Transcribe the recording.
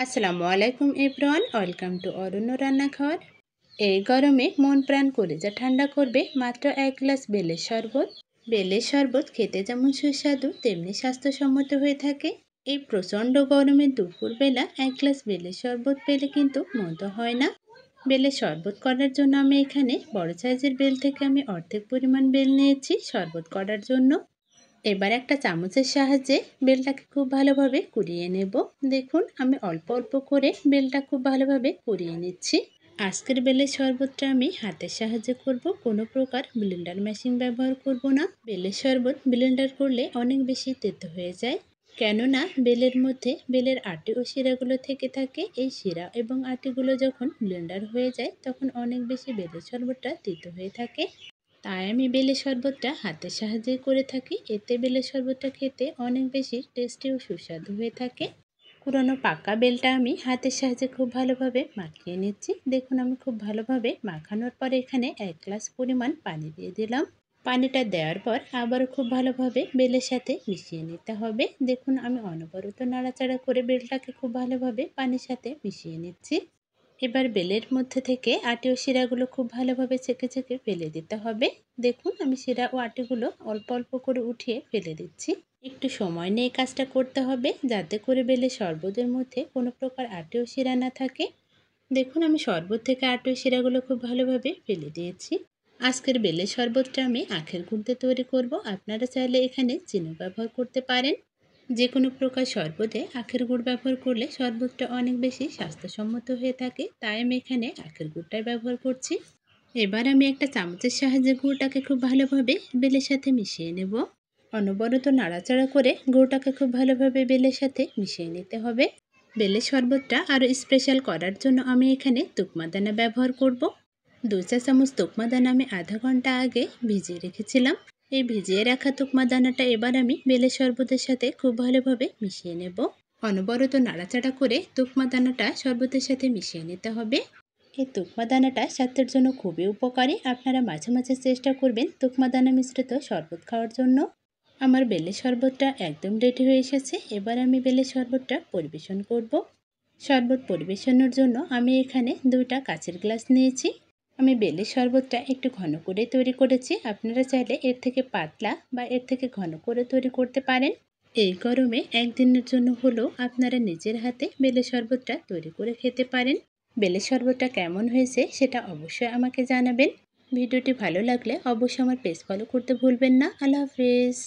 আসসালামু আলাইকুম everyone, welcome to অরণ্য রান্নাঘর। এই গরমে মন প্রাণ কলিজা ঠান্ডা করবে মাত্র 1 গ্লাস বেলের শরবত। বেলের শরবত খেতে যেমন সুস্বাদু তেমনি স্বাস্থ্যসম্মত হয়ে থাকে। এই প্রচণ্ড গরমে দুপুরবেলা 1 গ্লাস বেলের শরবত পেলে কিন্তু মন্দ হয় না। বেলের শরবত করার জন্য আমি এখানে বড় সাইজের বেল থেকে আমি অর্ধেক পরিমাণ বেল নিয়েছি শরবত করার জন্য। এবার একটা চামচের সাহায্যে বেলটাকে খুব ভালোভাবে কুড়িয়ে নেব। দেখুন আমি অল্প অল্প করে বেলটা খুব ভালোভাবে কুড়িয়ে নিচ্ছি। আজকের বেলের শরবতটা আমি হাতের সাহায্যে করব, কোনো প্রকার ব্লেন্ডার মেশিন ব্যবহার করব না। বেলের শরবত ব্লেন্ডার করলে অনেক বেশি তেতো হয়ে যায়, কেননা বেলের মধ্যে বেলের আটি ও শিরাগুলো থেকে থাকে। এই শিরা এবং আটিগুলো যখন ব্লেন্ডার হয়ে যায় তখন অনেক বেশি বেলের শরবতটা তেতো হয়ে থাকে। তাই আমি বেলের শরবতটা হাতের সাহায্যে করে থাকি। এতে বেলের শরবতটা খেতে অনেক বেশি টেস্টি ও সুস্বাদু হয়ে থাকে। পুরনো পাকা বেলটা আমি হাতের সাহায্যে খুব ভালোভাবে মাখিয়ে নিচ্ছি। দেখুন আমি খুব ভালোভাবে মাখানোর পরে এখানে 1 গ্লাস পরিমাণ পানি দিয়ে দিলাম। পানিটা দেওয়ার পর আবারও খুব ভালোভাবে বেলের সাথে মিশিয়ে নিতে হবে। দেখুন আমি অনবরত নাড়াচাড়া করে বেলটাকে খুব ভালোভাবে পানির সাথে মিশিয়ে নিচ্ছি। এবার বেলের মধ্যে থেকে আটি ও শিরাগুলো খুব ভালোভাবে ছেঁকে ছেঁকে ফেলে দিতে হবে। দেখুন আমি শিরা ও আটিগুলো অল্প অল্প করে উঠিয়ে ফেলে দিচ্ছি। একটু সময় নিয়ে কাজটা করতে হবে যাতে করে বেলের শরবতের মধ্যে কোনো প্রকার আটি ও শিরা না থাকে। দেখুন আমি শরবত থেকে আটি ও শিরাগুলো খুব ভালোভাবে ফেলে দিয়েছি। আজকের বেলের শরবতটা আমি আখের গুড় দিয়ে তৈরি করব। আপনারা চাইলে এখানে চিনি ব্যবহার করতে পারেন। যে কোনো প্রকার শরবতে আখের গুড় ব্যবহার করলে শরবতটা অনেক বেশি স্বাস্থ্যসম্মত হয়ে থাকে, তাই আমি এখানে আখের গুড়টাই ব্যবহার করছি। এবার আমি একটা চামচের সাহায্যে গুড়টাকে খুব ভালোভাবে বেলের সাথে মিশিয়ে নেব। অনবরত নাড়াচাড়া করে গুড়টাকে খুব ভালোভাবে বেলের সাথে মিশিয়ে নিতে হবে। বেলের শরবতটা আরও স্পেশাল করার জন্য আমি এখানে তুকমা দানা ব্যবহার করব। 2 চা চামচ তুকমা দানা আমি আধা ঘন্টা আগে ভিজিয়ে রেখেছিলাম। এই ভিজিয়ে রাখা তুকমা দানাটা এবার আমি বেলের শরবতের সাথে খুব ভালোভাবে মিশিয়ে নেব। অনবরত নাড়াচাড়া করে তুকমা দানাটা শরবতের সাথে মিশিয়ে নিতে হবে। এই তুকমা দানাটা স্বাস্থ্যের জন্য খুবই উপকারী। আপনারা মাঝে মাঝে চেষ্টা করবেন তুকমা দানা মিশ্রিত শরবত খাওয়ার জন্য। আমার বেলের শরবতটা একদম রেডি হয়ে এসেছে। এবার আমি বেলের শরবতটা পরিবেশন করব। শরবত পরিবেশনের জন্য আমি এখানে 2টা কাচের গ্লাস নিয়েছি। আমি বেলের শরবতটা একটু ঘন করে তৈরি করেছি। আপনারা চাইলে এর থেকে পাতলা বা এর থেকে ঘন করে তৈরি করতে পারেন। এই গরমে একদিনের জন্য হলেও আপনারা নিজের হাতে বেলের শরবতটা তৈরি করে খেতে পারেন। বেলের শরবতটা কেমন হয়েছে সেটা অবশ্যই আমাকে জানাবেন। ভিডিওটি ভালো লাগলে অবশ্যই আমার পেজ ফলো করতে ভুলবেন না। আল্লাহ হাফেজ।